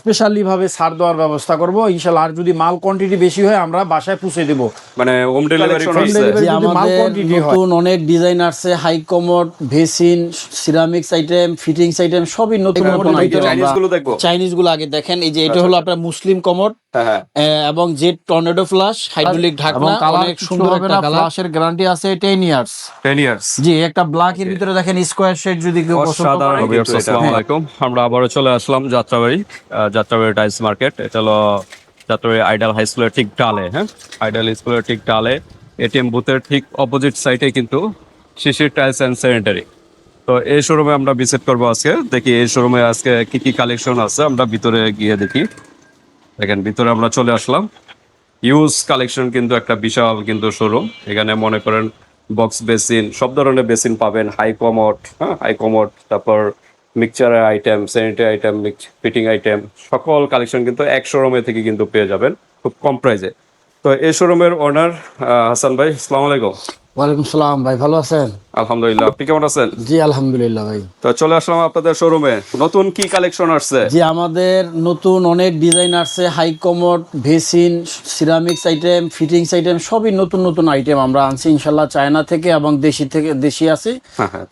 Specially ভাবে ছাড় দেওয়ার ব্যবস্থা করব ইনশাআল্লাহ। আর যদি মাল কোয়ান্টিটি বেশি হয় আমরা বাসায় পৌঁছে দেব, মানে হোম ডেলিভারি নতুন অনেক ডিজাইন আসছে, high commode, basin, ceramics item, fittings item সবই নতুন নতুন আইটেম। চাইনিজ গুলো দেখবো, চাইনিজ গুলো আগে দেখেন। এই যে এটা হলো আপনার মুসলিম কমোড এবং জেড টর্নেডো ফ্লাশ, হাইড্রোলিক ঢাকনা, অনেক সুন্দর একটা কালার। ফ্লাশের গ্যারান্টি আছে 10 ইয়ার্স। 10 ইয়ার্স জি, একটা ব্ল্যাক এর ভিতরে দেখেন স্কয়ার শেড যদি কেউ পছন্দ করে। আসসালামু আলাইকুম, আমরা আবারো চলে আসলাম যাত্রাবাড়ি টাইলস মার্কেট। এটা হলো যাত্রাবাড়ি আইডাল হাই স্কুলের ঠিক ডালে, হ্যাঁ, আইডাল স্কুলের ঠিক ডালে এটিএম বুথের ঠিক অপোজিট সাইডে কিন্তু শিশির টাইলস অ্যান্ড স্যানিটারি। তো এই শোরুমে আমরা ভিজিট করবো আজকে, দেখি এই শোরুমে আজকে কি কি কালেকশন আছে। আমরা ভিতরে গিয়ে দেখি। দেখেন ভিতরে আমরা চলে আসলাম। ইউজ কালেকশন কিন্তু একটা বিশাল কিন্তু শোরুম। এখানে মনে করেন বক্স বেসিন, সব ধরনের বেসিন পাবেন, হাই কমোড, হ্যাঁ, হাই কমোড, তারপর মিক্সচারের item, sanitary item, fitting item, সকল কালেকশন কিন্তু এক শোরুমে থেকে কিন্তু পেয়ে যাবেন খুব কম প্রাইসে। তো এই শোরুমের ওনার হাসান ভাই, আসসালামু আলাইকুম। ওয়ালাইকুম সালাম ভাই, ভালো আছেন? আলহামদুলিল্লাহ, আপনি কেমন আছেন? জি আলহামদুলিল্লাহ ভাই। তো চলে আসলাম আপনাদের শোরুমে। নতুন কি কালেকশন আসছে? জি, আমাদের নতুন অনেক ডিজাইন আসছে, high commode, basin, ceramics item, fittings item সবই নতুন নতুন আইটেম আমরা আনছি ইনশাআল্লাহ। চায়না থেকে এবং দেশি আছে,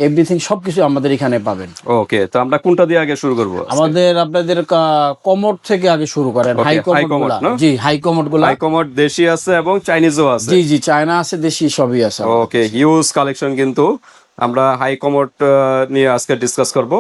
এভরিথিং সবকিছু আমাদের এখানে পাবেন। ওকে, তো আমরা কোনটা দিয়ে আগে শুরু করব? আমাদের আপনাদের কমোড থেকে আগে শুরু করেন। হাই কমোড, জি হাই কমোড গুলো। হাই কমোড দেশি আছে এবং চাইনিজও আছে। জি জি, চায়না আছে, দেশি সবই আছে। ওকে, হিউজ কালেকশন কিন্তু। আমরা হাই কমোড নিয়ে আজকে ডিসকাস করব।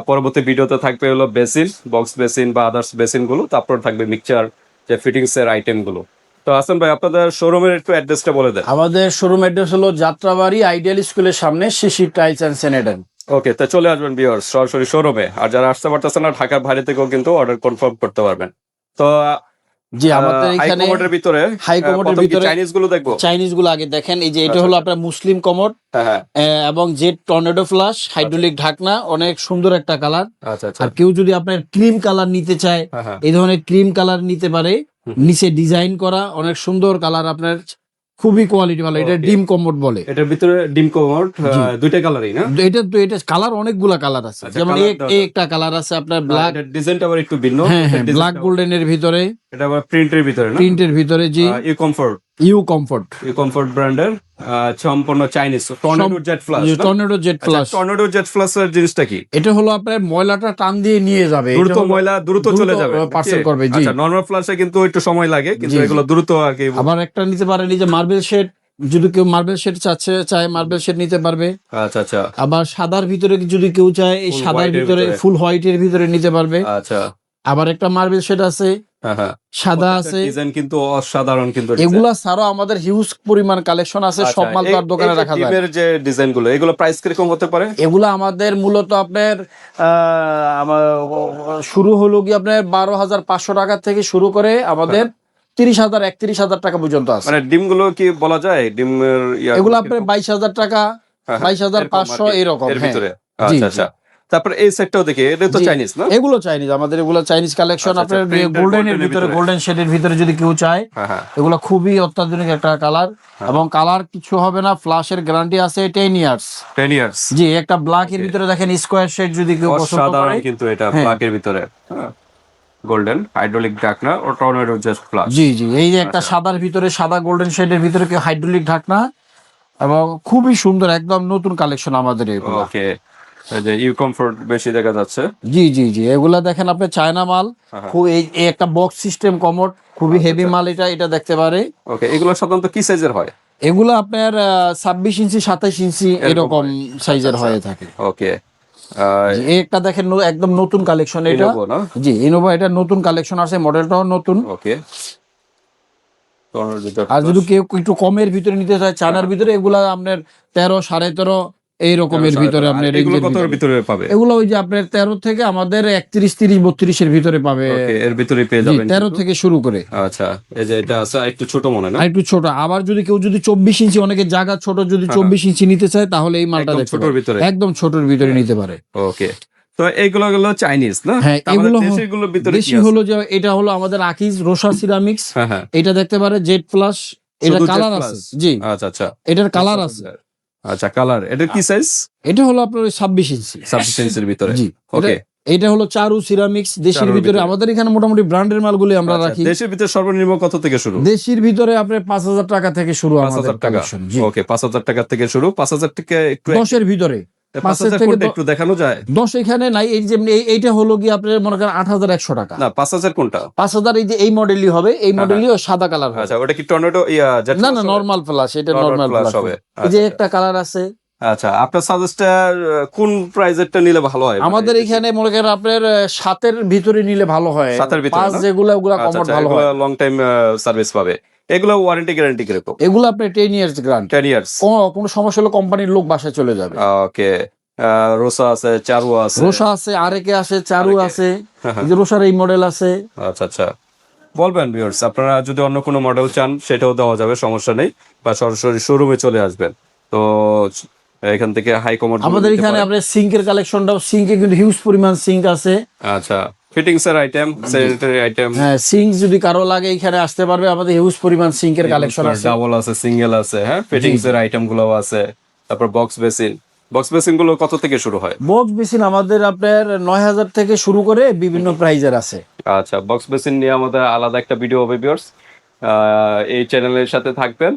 পরবর্তী ভিডিওতে থাকবে হলো বেসিন, বক্স বেসিন বা আদার্স বেসিন গুলো, তারপর থাকবে মিক্সচার, যে ফিটিংস এর আইটেম গুলো। তো হাসান ভাই, আপনাদের শোরুমের একটু অ্যাড্রেসটা বলে দেন। আমাদের শোরুম অ্যাড্রেস হলো যাত্রাবাড়ি আইডিয়াল স্কুলের সামনে, শিশির টাইলস অ্যান্ড স্যানিটারি। ওকে, তো চলে আসবেন ভিউয়ার্স সরাসরি শোরুমে। আর যারা আসতে পারতেছেন না, ঢাকার বাইরে থেকেও কিন্তু অর্ডার কনফার্ম করতে পারবেন। তো জি, আমাদের এখানে হাই কমোডের ভিতরে চাইনিজ গুলো দেখবো। চাইনিজ গুলো আগে দেখেন। এই যে এটা হলো আপনার মুসলিম কমোড এবং জেড টর্নেডো ফ্লাশ, হাইড্রোলিক ঢাকনা, অনেক সুন্দর একটা কালার। আর কেউ যদি আপনার ক্রিম কালার নিতে চায়, এই ধরনের ক্রিম কালার নিতে পারে। নিচে ডিজাইন করা অনেক সুন্দর কালার, আপনার খুবই কোয়ালিটি ভালো। এটা ডিম কমোড বলে। এটার ভিতরে ডিম কমোড দুইটা কালারই না? এটা কালার অনেকগুলা কালার আছে, যেমন একটা কালার আছে আপনার ব্ল্যাক, ডিজাইনটা আবার একটু ভিন্ন। হ্যাঁ, ব্ল্যাক গোল্ডেন এর ভিতরে, এটা আবার প্রিন্টের ভিতরে না? প্রিন্টের ভিতরে। জি, ইউ কমফোর্ট ব্র্যান্ডের সম্পূর্ণ Chinese tornado jet flush. Tornado jet ফ্লাশের জিনিসটা কি? এটা হলো আপনার ময়লাটা টান দিয়ে নিয়ে যাবে, দ্রুত চলে যাবে, পার্সেল করবে। জি, আচ্ছা, নরমাল ফ্লাশে কিন্তু একটু সময় লাগে, কিন্তু এগুলো দ্রুত আর কি। আবার একটা নিতে পারেন, এই যে মার্বেল শেড, যদি কেউ মার্বেল শেড চায় মার্বেল শেড নিতে পারবে। আচ্ছা আচ্ছা। আবার সাদার ভিতরে যদি কেউ চায়, এই সাদার ভিতরে ফুল হোয়াইট এর ভিতরে নিতে পারবে। আচ্ছা, আবার একটা মার্বেল শেড আছে, সাদা আছে, ডিজাইন কিন্তু অসাধারণ। কিন্তু এগুলা ছাড়াও আমাদের হিউজ পরিমাণ কালেকশন আছে, সব মাল তো আর দোকানে রাখা যায় না। যে ডিজাইন গুলো, এগুলো প্রাইস কিরকম হতে পারে? এগুলো আমাদের মূলত আপনার শুরু হলো কি আপনার 12,500 টাকা থেকে শুরু করে আমাদের 30,000 31,000 টাকা পর্যন্ত আছে। মানে ডিম গুলো কি বলা যায়? ডিমের এগুলো আপনার 22,000 টাকা, 22,500 এরকম। আচ্ছা আচ্ছা। তারপর এই সেটটাও দেখি, এটা তো চাইনিজ না? এগুলো চাইনিজ, আমাদের এগুলো চাইনিজ কালেকশন। আপনার গোল্ডেন এর ভিতরে, গোল্ডেন শেডের ভিতরে যদি কেউ চায়, এগুলো খুবই অত্যাধুনিক একটা কালার। এবং কালার কিছু হবে না, ফ্লাশের গ্যারান্টি আছে 10 ইয়ার্স। 10 ইয়ার্স। জি, একটা ব্ল্যাক এর ভিতরে দেখেন স্কয়ার শেড যদি কেউ পছন্দ করে, কিন্তু এটা ব্ল্যাক এর ভিতরে গোল্ডেন হাইড্রোলিক ঢাকনা ও টর্নেডো জেট ফ্লাশ। জি জি, এই যে একটা সাদার ভিতরে, সাদা গোল্ডেন শেডের ভিতরে কেউ হাইড্রোলিক ঢাকনা, এবং খুবই সুন্দর, একদম নতুন কালেকশন আমাদের এগুলো। ওকে, এই যে ইউ কমফোর্ট বেশি দেখা যাচ্ছে। জি জি জি, এগুলা দেখেন আপনি চায়না মাল, খুব এই একটা বক্স সিস্টেম কমোড, খুবই হেভি মাল। এটা দেখতে পারে। ওকে, এগুলো সাধারণত কি সাইজের হয়? এগুলো আপনার 26 ইঞ্চি 27 ইঞ্চি এরকম সাইজের হয়ে থাকে। ওকে, একটা দেখেন একদম নতুন কালেকশন এটা। জি, ইনোভা, এটা নতুন কালেকশন আছে, মডেলটাও নতুন। ওকে, আর যদি কেউ একটু কমের ভিতরে নিতে চায়, চায়নার ভিতরে, এগুলা আপনার 13, 13.5 এই রকমের ভিতরে আপনার এগুলো কত ভিতরে পাবে? এগুলো ওই যে আপনার 13 থেকে আমাদের 31, 30, 32 এর ভিতরে পাবে। ওকে, এর ভিতরে পেয়ে যাবেন 13 থেকে শুরু করে। আচ্ছা, এই যে এটা আছে একটু ছোট মনে না? একটু ছোট। আবার যদি কেউ 24 ইঞ্চি, অনেকে জায়গা ছোট, যদি 24 ইঞ্চি নিতে চায়, তাহলে এই মালটা ছোটর ভিতরে, একদম ছোটর ভিতরে নিতে পারে। ওকে, তো এইগুলো হলো চাইনিজ না? হ্যাঁ, এগুলো দেশিগুলোর ভিতরে দেশি হলো যে এটা হলো আমাদের আকিজ রোসা সিরামিক্স। এটা দেখতে পারে জেড প্লাস, এটা কালার আছে। জি, আচ্ছা আচ্ছা, এটার কালার আছে। আচ্ছা, কালার, এটা কি সাইজ? এটা হলো আপনার 26 ইঞ্চি। 26 ইঞ্চির ভিতরে। জি, ওকে, এটা হলো চারু সিরামিক্স, দেশের চারুর ভিতরে ভিতরে। আমাদের এখানে মোটামুটি ব্র্যান্ডের মালগুলি আমরা রাখি। দেশের ভিতরে সর্বনিম্ন কত থেকে শুরু? দেশের ভিতরে আপনার 5,000 টাকা থেকে শুরু আমাদের 5,000 টাকা। কালেকশন। জি, ওকে, 5,000 টাকা থেকে শুরু। 5,000 থেকে একটু 10-এর ভিতরে 5,000 থেকে কোনটা একটু দেখানো যায়? 10 এখানে নাই। এই যে এইটা হলো কি আপনার মনে করেন 8,100 টাকা। না, 5,000 কোনটা? 5,000 এই যে এই মডেলই হবে, এই মডেলই সাদা কালার হবে। আচ্ছা, ওটা কি টর্নেডো জেট? না না, নরমাল প্লাস, এটা Normal নরমাল plus প্লাস হবে। হবে। এই যে একটা কালার আছে। আচ্ছা, আপনার সাজেস্টার কোন প্রাইজেরটা নিলে ভালো হয়? আমাদের এখানে মনে করেন আপনার 7-এর ভিতরে নিলে ভালো হয়। 7-এর ভিতরে 5 না? যেগুলো ওগুলা কমফর্ট ভালো হয়। লং টাইম সার্ভিস পাবে। এগুলো ওয়ারেন্টি গ্যারান্টি কিরকম? এগুলো আপনার 10 ইয়ার্স গ্যারান্টি। 10 ইয়ার্স। কোনো সমস্যা হলে কোম্পানির লোক বাসায় চলে যাবে। ওকে, রোসা আছে, চারু আছে। রোসা আছে, আরেকে আছে, চারু আরেকে। আছে। এই যে রোসার এই মডেল আছে। আচ্ছা আচ্ছা, বলবেন ভিউয়ার্স, আপনারা যদি অন্য কোনো মডেল চান সেটাও দেওয়া যাবে, সমস্যা নেই, বা সরাসরি শোরুমে চলে আসবেন। তো এখান থেকে হাই কমোড আমাদের এখানে আপনার সিঙ্কের কালেকশনটাও, সিঙ্কে কিন্তু হিউজ পরিমাণ সিঙ্ক আছে। আচ্ছা, ফিটিংস এর আইটেম, স্যানিটারি আইটেম। হ্যাঁ, সিঙ্ক যদি কারো লাগে এখানে আসতে পারবে, আমাদের হিউজ পরিমাণ সিঙ্কের কালেকশন আছে। ডাবল আছে, সিঙ্গেল আছে, হ্যাঁ, ফিটিংস এর আইটেম গুলো আছে। তারপর বক্স বেসিন গুলো কত থেকে শুরু হয়? বক্স বেসিন আমাদের আপনার 9,000 থেকে শুরু করে বিভিন্ন প্রাইজের আছে। আচ্ছা, বক্স বেসিন নিয়ে আমাদের আলাদা একটা ভিডিও হবে ভিউয়ার্স, এই চ্যানেলের সাথে থাকবেন,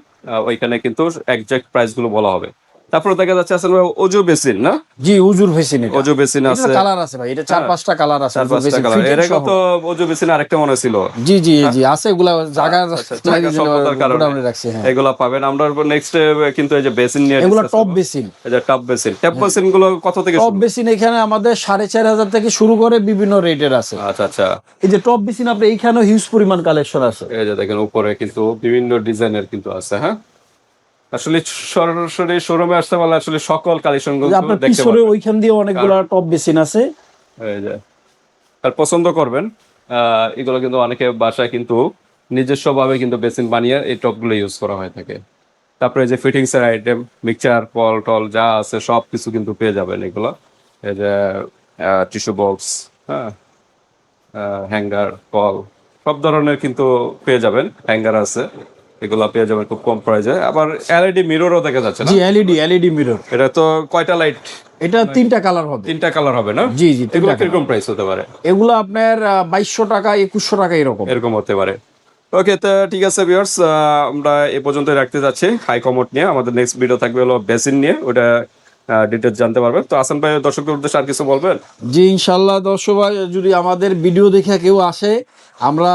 ওইখানে কিন্তু এক্সাক্ট প্রাইস গুলো বলা হবে। তারপর দেখা যাচ্ছে আসলে ওজো বেসিন, না? জি, উজুর বেসিন। এটা ওজো বেসিন আছে, কালার আছে ভাই, এটা 4-5টা কালার আছে। 4-5টা কালার। এর আগে তো ওজো বেসিন আরেকটা মনে ছিল। জি জি জি, আছে। এগুলা জায়গা জায়গা স্বল্পতার কারণে গোডাউনে রাখছি। হ্যাঁ, এগুলা পাবেন। আমরা নেক্সট কিন্তু এই যে বেসিন নিয়ে এগুলা discuss টপ করবো। বেসিন। এই যে টপ বেসিন গুলো কত থেকে টপ শুরু? বেসিন এখানে আমাদের 4,500 থেকে শুরু করে বিভিন্ন রেটের আছে। আচ্ছা আচ্ছা, এই যে টপ বেসিন আপনি এইখানেও হিউজ পরিমাণ কালেকশন আছে। এই যে দেখেন উপরে কিন্তু বিভিন্ন ডিজাইনের কিন্তু আছে। হ্যাঁ, আসলে সরাসরি শোরুমে আসতে পারলে আসলে সকল কালেকশন গুলো আপনার দেখতে পিছনে পারবেন। ওইখান দিয়ে অনেকগুলা টপ বেসিন আছে। এই যে আর পছন্দ করবেন, এগুলো কিন্তু অনেকে বাসায় কিন্তু নিজস্ব ভাবে কিন্তু বেসিন বানিয়ে এই টপ গুলো ইউজ করা হয়ে থাকে। তারপরে এই যে ফিটিংস এর আইটেম, মিক্সচার, কল টল যা আছে সব কিছু কিন্তু পেয়ে যাবেন এগুলো। এই যে টিস্যু বক্স, হ্যাঁ, হ্যাঙ্গার, কল, সব ধরনের কিন্তু পেয়ে যাবেন। হ্যাঙ্গার আছে, এগুলো পেয়ে যাবেন খুব কম প্রাইসে। আবার এলইডি মিররও দেখা যাচ্ছে না? জি, এলইডি মিরর। এটা তো কয়টা লাইট? এটা 3টা কালার হবে। 3টা কালার হবে না? জি জি, এগুলো কিরকম প্রাইস হতে পারে? এগুলো আপনার 2,200 টাকা, 2,100 টাকা এরকম হতে পারে। ওকে, তো ঠিক আছে ভিউয়ার্স, আমরা এ পর্যন্তই রাখতে যাচ্ছি হাই কমোড নিয়ে। আমাদের নেক্সট ভিডিও থাকবে হলো বেসিন নিয়ে, ওটা ডিটেলস জানতে পারবেন। তো আসান ভাই, দর্শকদের উদ্দেশ্যে আর কিছু বলবেন? জি, ইনশাল্লাহ দর্শক ভাই যদি আমাদের ভিডিও দেখে কেউ আসে, আমরা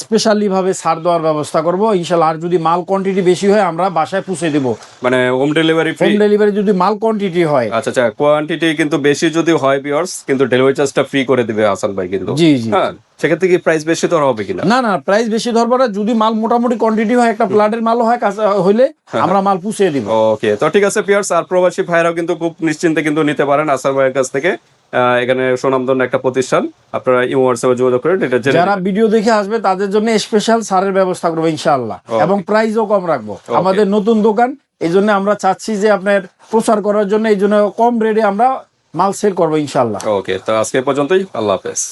স্পেশালি ভাবে ছাড় দেওয়ার ব্যবস্থা করব ইনশাল্লাহ। আর যদি মাল কোয়ান্টিটি বেশি হয় আমরা বাসায় পৌঁছে দেব, মানে home delivery free? Home delivery যদি মাল কোয়ান্টিটি হয়। আচ্ছা আচ্ছা, কোয়ান্টিটি কিন্তু বেশি যদি হয় ভিউয়ার্স, কিন্তু ডেলিভারি চার্জটা ফ্রি করে দিবে আসান ভাই কিন্তু। জি জি, হ্যাঁ, সেক্ষেত্রে কি প্রাইস বেশি ধরা হবে কিনা? না না, প্রাইস বেশি ধরবো না। যদি মাল মোটামুটি কোয়ান্টিটি হয়, একটা প্লাটের মালও হয়, হইলে আমরা মাল পৌঁছে দিব। ওকে, তো ঠিক আছে ভিউয়ার্স, আর প্রবাসী ভাইরাও কিন্তু খুব নিশ্চিন্তে কিন্তু নিতে পারেন আসান ভাইয়ের কাছ থেকে। এখানে সুনামধন্য একটা প্রতিষ্ঠান, আপনারা ইমো হোয়াটসঅ্যাপে যোগাযোগ করেন। এটা যারা ভিডিও দেখে আসবে তাদের জন্য স্পেশাল ছাড়ের ব্যবস্থা করবো ইনশাআল্লাহ, এবং প্রাইসও কম রাখবো। আমাদের নতুন দোকান, এই জন্য আমরা চাচ্ছি যে আপনার প্রচার করার জন্য, এই জন্য কম রেটে আমরা মাল সেল করবো ইনশাআল্লাহ। ওকে, তো আজকে পর্যন্তই, আল্লাহ হাফেজ।